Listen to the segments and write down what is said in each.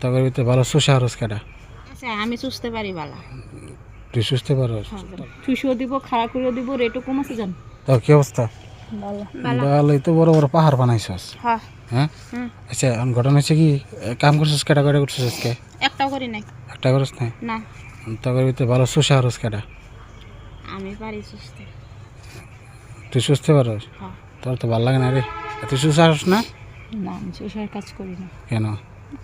তবে ভিতরে ভালো চুষা হরস কাটা আচ্ছা আমি চুষতে পারি বালা। তুই সুস্থ পারস চুষিও দিব, খাড়া করেও দিব, রেটও কম আছে জান। তোর কি অবস্থা? ভালোই তো বড় বড় পাহাড় বানাইছস। হ্যাঁ আচ্ছা ঘটনা হচ্ছে কি কাম করছিস কাটা কাটা করছিস আজকে? একটাও করি নাই। একটা করস নাই না তবে ভিতরে ভালো চুষা হরস কাটা আমি পারি চুষতে। তুই সুস্থ পারস? তোর তো ভালো লাগে না রে। তুই চুষা হরস না? না আমি চুষার কাজ করি না। কেন?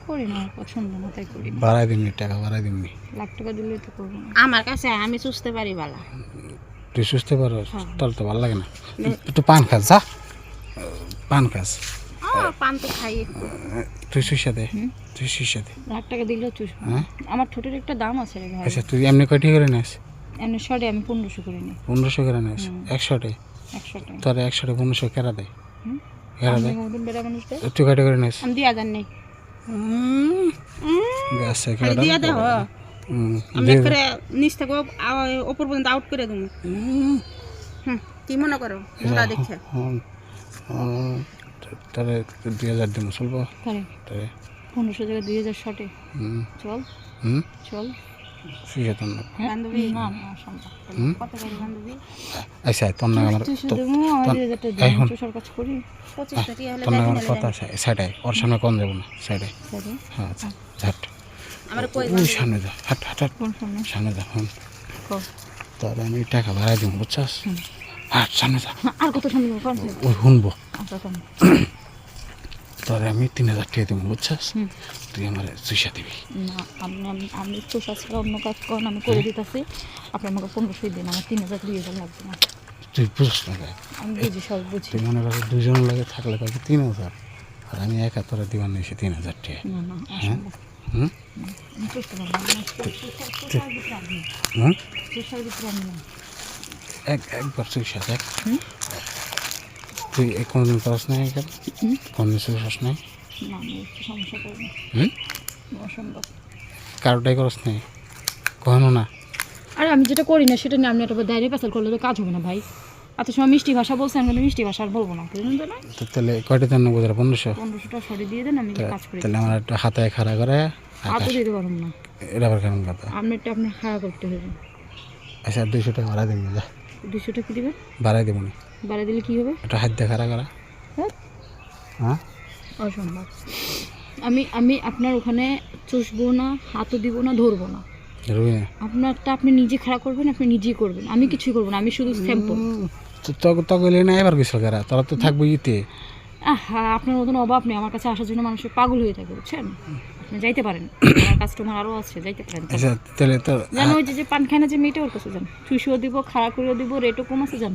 করি না, পছন্দ না তাই করি না। বাড়াই দিবি টাকা বাড়াই দিবি। লাখ টাকা দিলে তো করবো না। আমার কাছে আমি চুষতে পারি বালা। তুই সুস্থ পারস? তোর তো ভালো লাগে না। একটু পান খাস যা, পান খাস। পান তো খাই একটু। তুই সুইসা দে, তুই সুইসা দে। লাখ টাকা দিলেও চুষবো। আমার ঠোঁটের একটা দাম আছে রে ভাই। আচ্ছা তুই এমনি কয়টি করে নিস? এমনি শর্টে আমি 1500 করে নিই। 1500 করে নিস? 100 100 টাকা। তোর 100 1500 কেরা দেয়? কেরা দেয়? আমি বেড়া মানুষ দেয়। তুই কয়টি করে নিস? আমি 2000 নেই। গাছে খালি দিয়া দাও। আমি করে নিচ থেকে উপর পর্যন্ত আউট করে দেবো। কি মনে করো মোটা দেখে? তাহলে 2000 দিন চলবো? তাহলে 1500 জায়গায় 2000 শর্টে চল। চল সুইসা তোর না বান্ধবী। না না সম্ভব। কত করে বান্ধবী? আচ্ছা তোর না আমার চুষার কাজ করি 25 টাকা হলে তোর না আমার কথা আছে সাইডে ওর সামনে কোন যাবো না সাইডে। হ্যাঁ আচ্ছা ঝাট আমার কই ওই সামনে যা হাট হাট হাট সামনে যা তোর আমি টাকা ভাড়াই দিব বুঝছস? হাট সামনে যা। আর কত সামনে ওই শুনবো আচ্ছা তোর আমি 3000 টাকা দিব বুঝছস? তুই আমার চুষা দিবি না। আমি চুষা ছাড়া অন্য কাজ করেন আমি করে দিতেছি। আপনি আমাকে 1500 দিন, আমার 3000 2000 লাগবে না। তুই বুঝছ না? আমি বুঝি, সব বুঝি। তুই মনে কর দুজন লাগে থাকলে তাকে 3000 আর আমি একা তোরা দিবার নিয়েছি 3000 টাকা। না না হ্যাঁ একবার চুষা দেখ। তুই কোনদিন পাস নাই এখানে? কোনদিন চুষাস নাই? সমস্যা করবো অসম্ভব। কারোটাই করস নাই কখনো না? আরে আমি যেটা করি না সেটা নিয়ে আপনি একটা দাঁড়িয়ে পেশাল করলে তো কাজ হবে না ভাই। এত সময় মিষ্টি ভাষা বলছেন, আমি মিষ্টি ভাষা আর বলবো না। বুঝলেন তো না? তাহলে কয়টা দেন? 1500 টা সরি দিয়ে দেন, আমি কাজ করি। তাহলে আমার একটা হাতায় খাড়া করে হাতও দিতে পারবো না। এটা আবার কেমন কথা? আপনার খাড়া করতে হবে। আচ্ছা 200 টাকা বাড়াই দেবেন যা। 200 টাকা কি দেবেন? বাড়াই দেবো না। বাড়াই দিলে কি হবে? একটা হাত দিয়ে খাড়া করা। হ্যাঁ অসম্ভব। আমি আপনার ওখানে চুষবো না, হাতও দিব না, ধরবো না। আপনারটা আপনি নিজে খাড়া করবেন, আপনি নিজেই করবেন। আমি কিছুই করবো না, আমি শুধু স্যাম্পল। তগলে না এবার গেছিল কারা? তোরা তো থাকবো ইতে। হ্যাঁ আপনার মতন অভাব নেই। আমার কাছে আসার জন্য মানুষের পাগল হয়ে থাকে, বুঝছেন? আপনি যাইতে পারেন, আমার কাস্টমার আরও আছে, যাইতে পারেন। আচ্ছা তাহলে তো জানো ওই যে পান খায় না যে মেয়েটা, ওর কাছে যান। চুষিও দিব, খাড়া করেও দিব, রেটও কম আছে, যান।